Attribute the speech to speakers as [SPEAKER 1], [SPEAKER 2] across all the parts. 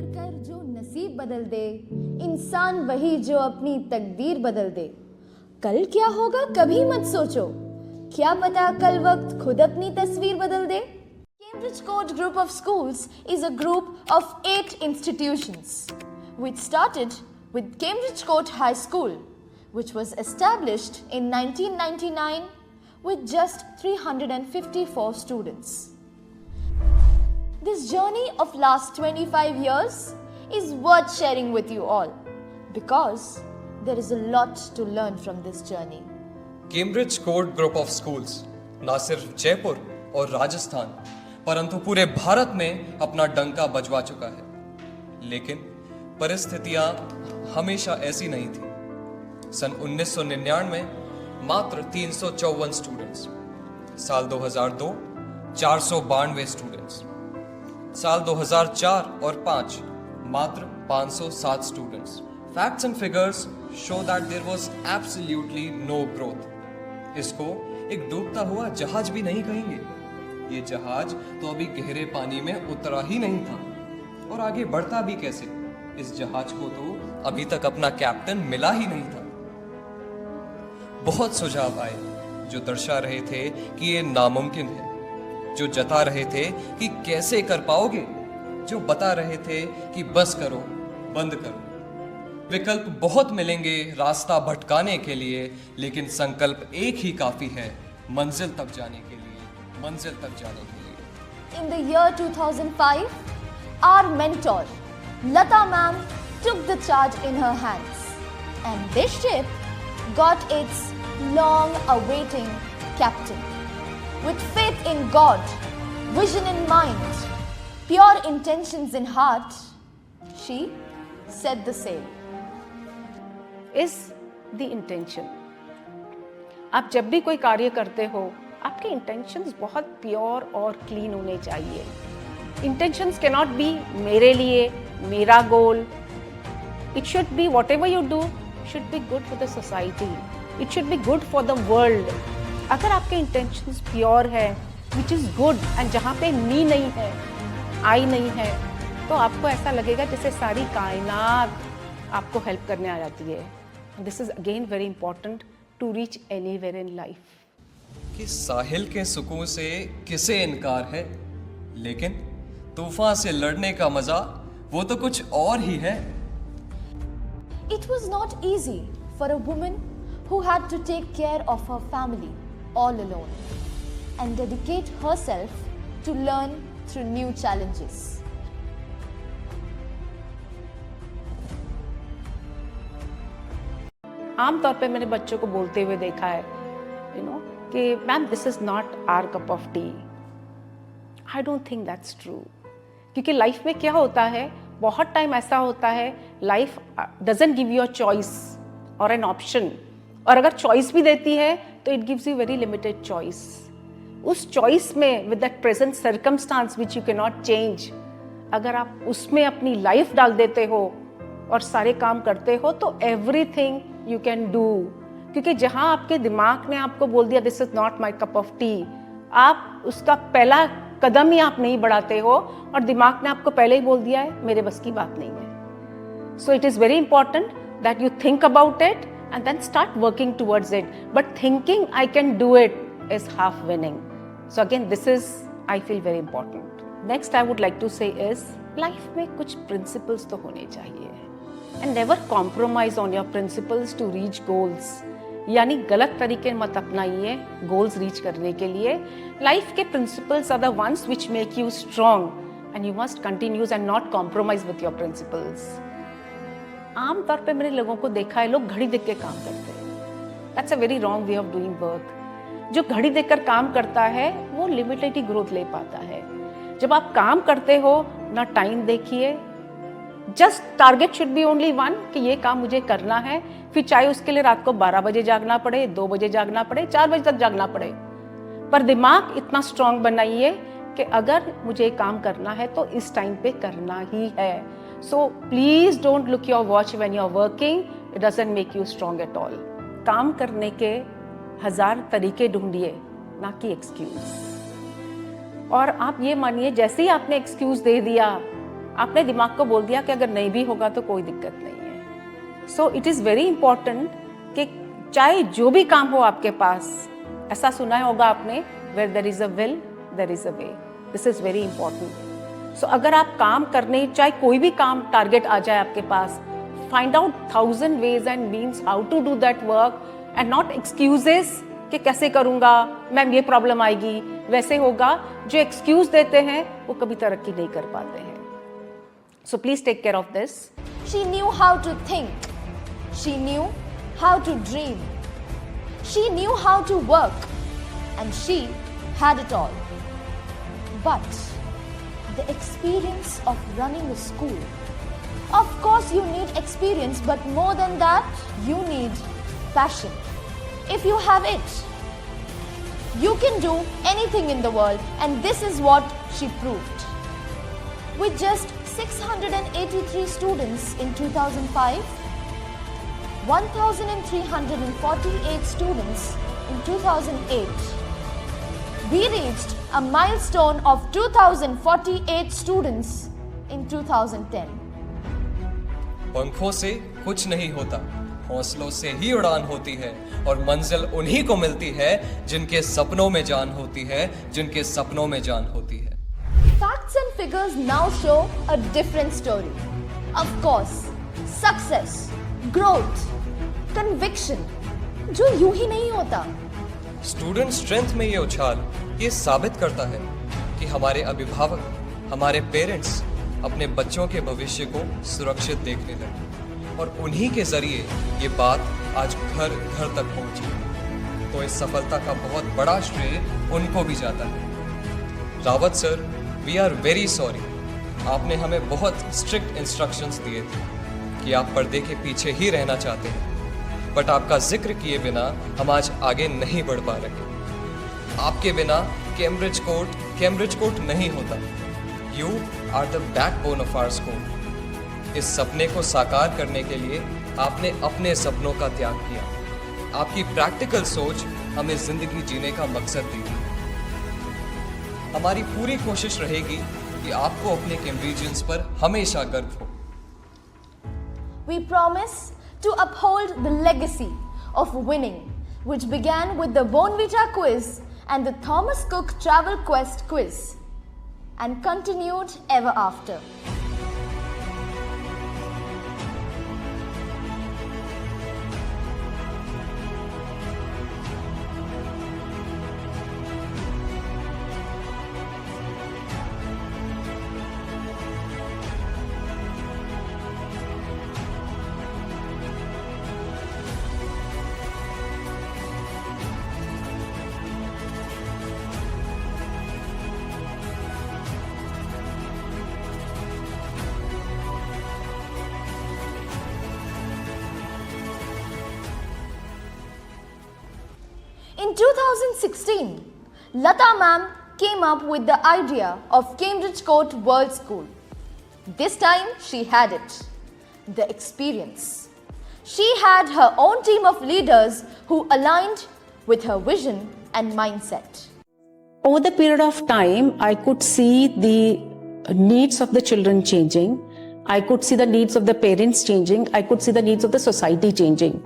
[SPEAKER 1] कर जो नसीब बदल दे, इंसान वही जो अपनी तकदीर बदल दे। कल क्या होगा कभी मत सोचो, क्या पता कल वक्त खुद अपनी तस्वीर बदल दे। Cambridge Court Group of Schools is a group of 8 institutions which started with Cambridge Court High School, which was established in 1999 with just 354 students. This journey of last 25 years is worth sharing with you all because there is a lot to learn from this journey.
[SPEAKER 2] Cambridge Court Group of Schools ना सिर्फ जयपुर और राजस्थान परंतु पूरे भारत में अपना डंका बजवा चुका है, लेकिन परिस्थितियां हमेशा ऐसी नहीं थी। सन 1999 मात्र 354 स्टूडेंट्स, साल 2002 492 स्टूडेंट्स, साल 2004 और 5 मात्र 507 students. Facts and figures show that there was absolutely no growth. इसको एक डूबता हुआ जहाज भी नहीं कहेंगे। ये जहाज तो अभी गहरे पानी में उतरा ही नहीं था और आगे बढ़ता भी कैसे। इस जहाज को तो अभी तक अपना कैप्टन मिला ही नहीं था। बहुत सुझाव आए जो दर्शा रहे थे कि ये नामुमकिन है, जो जता रहे थे कि कैसे कर पाओगे, जो बता रहे थे कि बस करो, बंद करो। विकल्प बहुत मिलेंगे रास्ता भटकाने के लिए, लेकिन संकल्प एक ही काफी है मंजिल तक जाने के लिए, मंजिल तक जाने के लिए।
[SPEAKER 1] In the year 2005, our mentor Lata ma'am took the charge in her hands, and this ship got its long-awaiting captain. With faith in God, vision in mind, pure intentions in heart, she set the sail.
[SPEAKER 3] Is the intention. आप जब भी कोई कार्य करते हो, आपके intentions बहुत pure और क्लीन होने चाहिए। इंटेंशंस कैनॉट बी मेरे लिए, मेरा goal. It should be whatever you do should be good for the society, it should be good for the world. अगर आपके इंटेंशंस प्योर है, विच इज़ गुड, एंड जहाँ पे मी नहीं है, आई नहीं है, तो आपको ऐसा लगेगा जैसे सारी कायनात आपको हेल्प करने आ जाती है। This is again very important to reach anywhere in life.
[SPEAKER 2] कि साहिल के सुकून से किसे इनकार है, लेकिन तूफान से लड़ने का मजा वो तो कुछ और ही है।
[SPEAKER 1] It was not easy for a woman who had to take care of her family all alone and dedicate herself to learn through new challenges.
[SPEAKER 3] आमतौर पे मैंने बच्चों को बोलते हुए देखा है, कि ma'am this is not our cup of tea. I don't think that's true, क्योंकि लाइफ में क्या होता है, बहुत टाइम ऐसा होता है life doesn't give you a choice और एन ऑप्शन, और अगर चॉइस भी देती है तो it gives you very limited choice. उस चॉइस में with that present circumstance which you can not change, अगर आप उसमें अपनी लाइफ डाल देते हो और सारे काम करते हो तो एवरीथिंग यू कैन डू। क्योंकि जहां आपके दिमाग ने आपको बोल दिया this is not my cup of T, आप उसका पहला कदम ही आप नहीं बढ़ाते हो और दिमाग ने आपको पहले ही बोल दिया है मेरे बस की बात नहीं है। So it is very important that you think about it and then start working towards it, but thinking I can do it is half winning. So again, this is, I feel, very important. Next I would like to say is life में कुछ principles तो होने चाहिए, and never compromise on your principles to reach goals. यानी गलत तरीके मत अपनाइए goals reach करने के लिए। Life के principles are the ones which make you strong, and you must continue and not compromise with your principles. आमतौर पे मैंने लोगों को देखा है, लोग घड़ी देख के काम करते हैं। That's a very wrong way of doing work. जो घड़ी देखकर काम करता है वो लिमिटेड ही ग्रोथ ले पाता है। जब आप काम करते हो ना टाइम देखिए, just target should be only one कि ये काम मुझे करना है, फिर चाहे उसके लिए रात को 12 बजे जागना पड़े, 2 बजे जागना पड़े, 4 बजे तक जागना पड़े, पर दिमाग इतना स्ट्रांग बनाइए कि अगर मुझे काम करना है तो इस टाइम पे करना ही है। So please don't look your watch when you're working. It doesn't make you strong at all. काम करने के 1000 तरीके ढूंढिए, ना कि एक्सक्यूज। और आप ये मानिए जैसे ही आपने एक्सक्यूज दे दिया आपने दिमाग को बोल दिया कि अगर नहीं भी होगा तो कोई दिक्कत नहीं है। So it is very important कि चाहे जो भी काम हो आपके पास, ऐसा सुना होगा आपने, where there is a will there is a way. This is very important. So अगर आप काम करने, चाहे कोई भी काम टारगेट आ जाए आपके पास, find out 1000 ways and means how to do that work and not excuses कि कैसे करूँगा, मैम ये प्रॉब्लम आएगी, वैसे होगा। जो एक्सक्यूज देते हैं वो कभी तरक्की नहीं कर पाते हैं। So please take care of this.
[SPEAKER 1] She knew how to think. She knew how to dream. She knew how to work. And she had it all. But the experience of running a school. Of course you need experience, but more than that, you need passion. If you have it, you can do anything in the world, and this is what she proved. With just 683 students in 2005, 1,348 students in 2008, we reached a milestone of 2,048 students in 2010.
[SPEAKER 2] पंखों से कुछ नहीं होता, हौसलों से ही उड़ान होती है, और मंजिल उन्हीं को मिलती है जिनके सपनों में जान होती है, जिनके सपनों में जान होती है।
[SPEAKER 1] Facts and figures now show a different story. Of course, success, growth, conviction, जो यूं ही नहीं होता।
[SPEAKER 2] स्टूडेंट स्ट्रेंथ में ये उछाल ये साबित करता है कि हमारे अभिभावक, हमारे पेरेंट्स अपने बच्चों के भविष्य को सुरक्षित देखने लगे, और उन्हीं के जरिए ये बात आज घर घर तक पहुंची। तो इस सफलता का बहुत बड़ा श्रेय उनको भी जाता है। Rawat sir, we are very sorry. आपने हमें बहुत स्ट्रिक्ट इंस्ट्रक्शंस दिए थे कि आप पर्दे के पीछे ही रहना चाहते हैं, बट आपका जिक्र किए बिना हम आज आगे नहीं बढ़ पा रहे। आपके बिना कैम्ब्रिज कोर्ट नहीं होता। You are the backbone of our school. इस सपने को साकार करने के लिए आपने अपने सपनों का त्याग किया। आपकी प्रैक्टिकल सोच हमें जिंदगी जीने का मकसद दी। हमारी पूरी कोशिश रहेगी कि आपको अपने कैम्ब्रिजियंस पर हमेशा गर्व हो।
[SPEAKER 1] We promise to uphold the legacy of winning, which began with the Bonvita quiz and the Thomas Cook Travel Quest quiz, and continued ever after. In 2016, Lata ma'am came up with the idea of Cambridge Court World School. This time she had it, the experience. She had her own team of leaders who aligned with her vision and mindset.
[SPEAKER 3] Over the period of time, I could see the needs of the children changing. I could see the needs of the parents changing. I could see the needs of the society changing.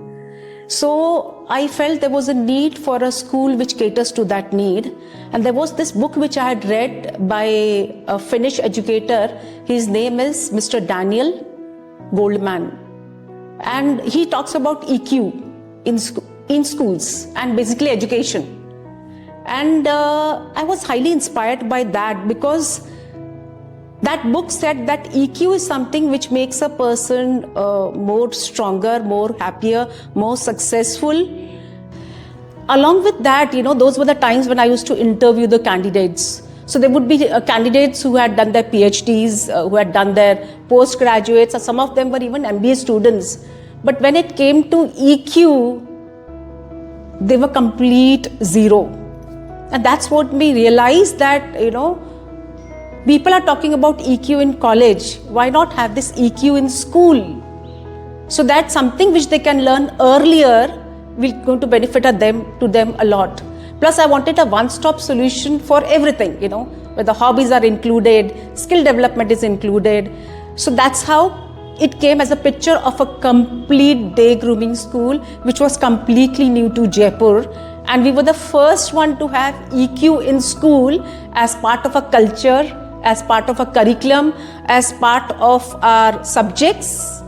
[SPEAKER 3] So I felt there was a need for a school which caters to that need. And there was this book which I had read by a Finnish educator. His name is Mr. Daniel Goldman. And he talks about EQ in schools and basically education. And I was highly inspired by that, because that book said that EQ is something which makes a person more stronger, more happier, more successful. Along with that, those were the times when I used to interview the candidates. So there would be candidates who had done their PhDs, who had done their postgraduates, or some of them were even MBA students. But when it came to EQ, they were complete zero. And that's what me realized that, people are talking about EQ in college. Why not have this EQ in school? So that's something which they can learn earlier will going to benefit to them a lot. Plus, I wanted a one-stop solution for everything, where the hobbies are included, skill development is included. So that's how it came as a picture of a complete day grooming school, which was completely new to Jaipur. And we were the first one to have EQ in school as part of a culture, as part of a curriculum, as part of our subjects.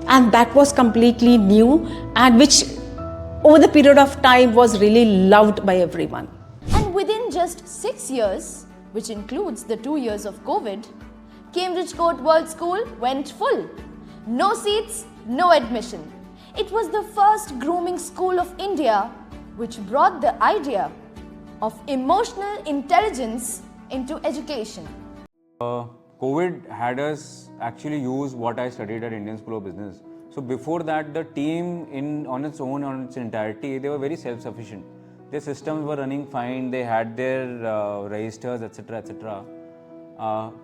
[SPEAKER 3] And that was completely new, and which over the period of time was really loved by everyone.
[SPEAKER 1] And within just 6 years, which includes the 2 years of COVID, Cambridge Court World School went full. No seats, no admission. It was the first grooming school of India which brought the idea of emotional intelligence into education.
[SPEAKER 4] COVID had us actually use what I studied at Indian School of Business. So before that, the team on its own, on its entirety, they were very self-sufficient. Their systems were running fine, they had their registers, etc., etc.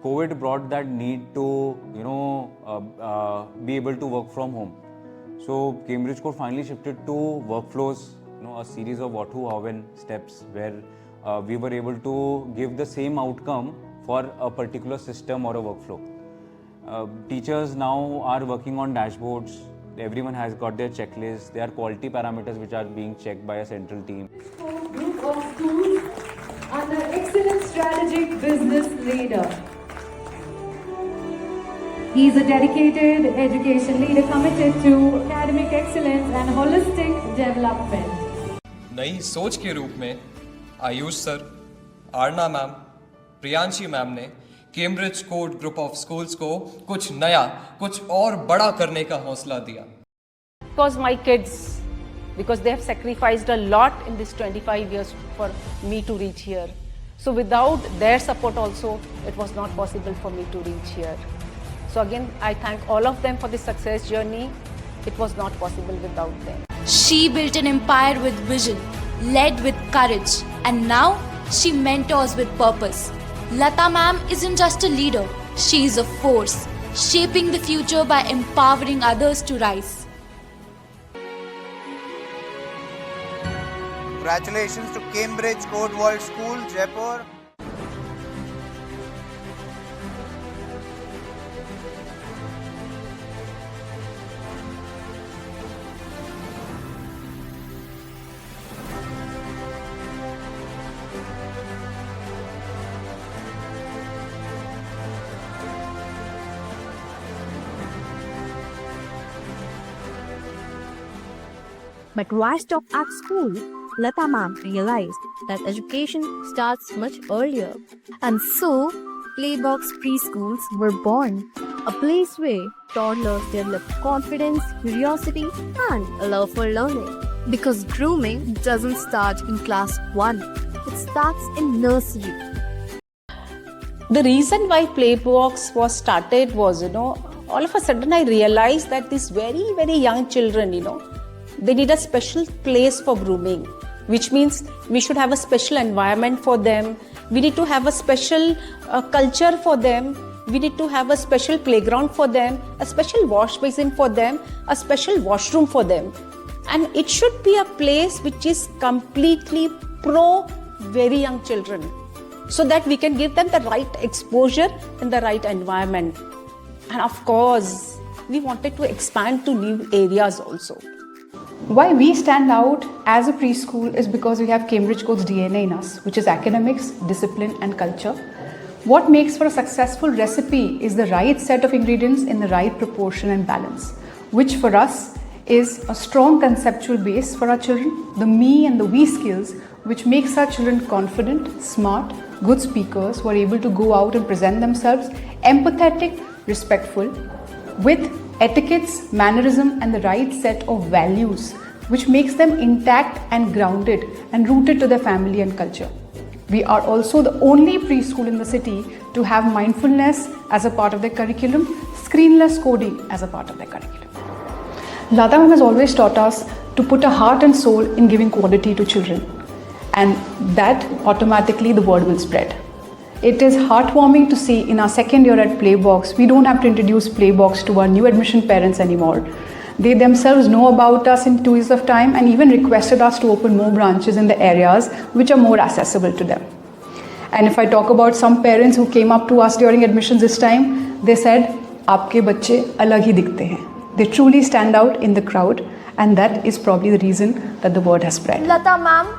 [SPEAKER 4] COVID brought that need to, be able to work from home. So Cambridge Court finally shifted to workflows, a series of what, who, how, when steps where we were able to give the same outcome for a particular system or a workflow. Teachers now are working on dashboards. Everyone has got their checklists. There are quality parameters which are being checked by a central team.
[SPEAKER 5] Group of schools under excellent strategic business leader. He is a dedicated education leader committed to academic excellence and holistic development.
[SPEAKER 2] नई सोच के रूप में Ayush sir, Aarna ma'am, Priyanshi ma'am ने Cambridge court group of schools को कुछ नया, कुछ और बड़ा करने का हौसला दिया.
[SPEAKER 3] Because my kids, because they have sacrificed a lot in this 25 years for me to reach here. So without their support also, it was not possible for me to reach here. So again, I thank all of them for this success journey. It was not possible without them.
[SPEAKER 6] She built an empire with vision, led with courage, and now she mentors with purpose. Lata ma'am isn't just a leader, she is a force, shaping the future by empowering others to rise.
[SPEAKER 7] Congratulations to Cambridge Court World School, Jaipur.
[SPEAKER 8] But why stop at school? Lata ma'am realized that education starts much earlier. And so, Playbox preschools were born. A place where toddlers develop confidence, curiosity, and a love for learning. Because grooming doesn't start in class 1. It starts in nursery.
[SPEAKER 3] The reason why Playbox was started was, all of a sudden I realized that these very, very young children, they need a special place for grooming, which means we should have a special environment for them. We need to have a special culture for them. We need to have a special playground for them, a special wash basin for them, a special washroom for them. And it should be a place which is completely pro very young children, so that we can give them the right exposure in the right environment. And of course, we wanted to expand to new areas also.
[SPEAKER 9] Why we stand out as a preschool is because we have Cambridge Court's DNA in us, which is academics, discipline and culture. What makes for a successful recipe is the right set of ingredients in the right proportion and balance, which for us is a strong conceptual base for our children, the me and the we skills, which makes our children confident, smart, good speakers who are able to go out and present themselves, empathetic, respectful, with etiquettes, mannerism and the right set of values, which makes them intact and grounded and rooted to their family and culture. We are also the only preschool in the city to have mindfulness as a part of their curriculum, screenless coding as a part of their curriculum. Lata ma'am has always taught us to put a heart and soul in giving quality to children, and that automatically the word will spread. It is heartwarming to see in our second year at Playbox, we don't have to introduce Playbox to our new admission parents anymore. They themselves know about us in 2 years of time and even requested us to open more branches in the areas which are more accessible to them. And if I talk about some parents who came up to us during admissions this time, they said, आपके बच्चे अलग ही दिखते हैं. They truly stand out in the crowd, and that is probably the reason that the word has spread.
[SPEAKER 1] Lata ma'am,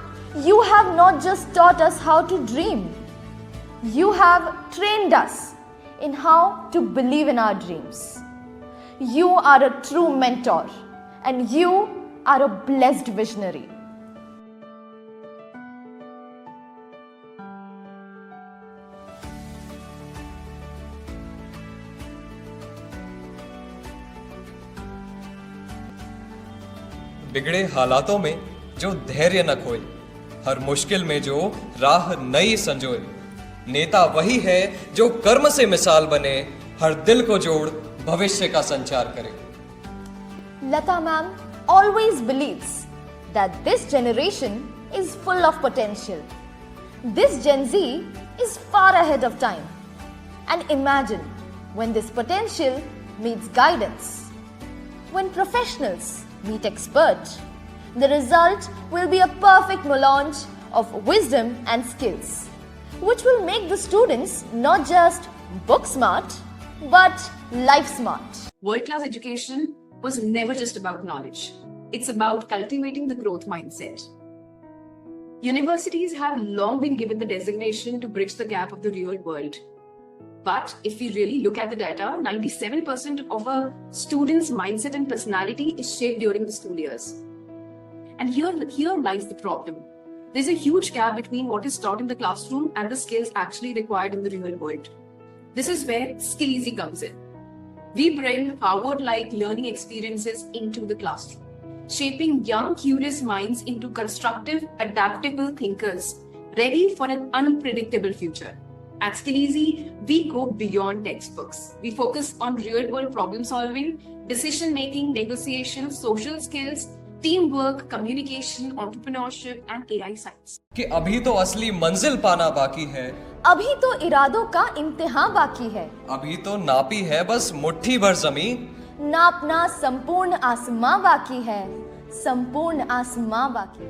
[SPEAKER 1] you have not just taught us how to dream. You have trained us in how to believe in our dreams. You are a true mentor, and you are a blessed visionary.
[SPEAKER 2] बिगड़े हालातों में जो धैर्य न खोए, हर मुश्किल में जो राह नई संजोए, नेता वही है जो कर्म से मिसाल बने, हर दिल को जोड़ भविष्य का संचार करे.
[SPEAKER 1] Lata ma'am always believes that this generation is full of potential. This Gen Z is far ahead of time. And imagine when this potential meets guidance, when professionals meet experts, the result will be a perfect melange of wisdom and skills, which will make the students not just book smart, but life smart.
[SPEAKER 10] World-class education was never just about knowledge. It's about cultivating the growth mindset. Universities have long been given the designation to bridge the gap of the real world. But if we really look at the data, 97% of a student's mindset and personality is shaped during the school years. And here lies the problem. There's a huge gap between what is taught in the classroom and the skills actually required in the real world. This is where SkillEasy comes in. We bring Harvard-like learning experiences into the classroom, shaping young, curious minds into constructive, adaptable thinkers, ready for an unpredictable future. At SkillEasy, we go beyond textbooks. We focus on real-world problem-solving, decision-making, negotiation, social skills, teamwork, communication, entrepreneurship, and AI science.
[SPEAKER 2] कि अभी तो असली मंजिल पाना बाकी है,
[SPEAKER 1] अभी तो इरादों का इम्तिहान बाकी है,
[SPEAKER 2] अभी तो नापी है बस मुट्ठी भर जमीन,
[SPEAKER 1] नापना संपूर्ण आसमां बाकी है, संपूर्ण आसमां बाकी.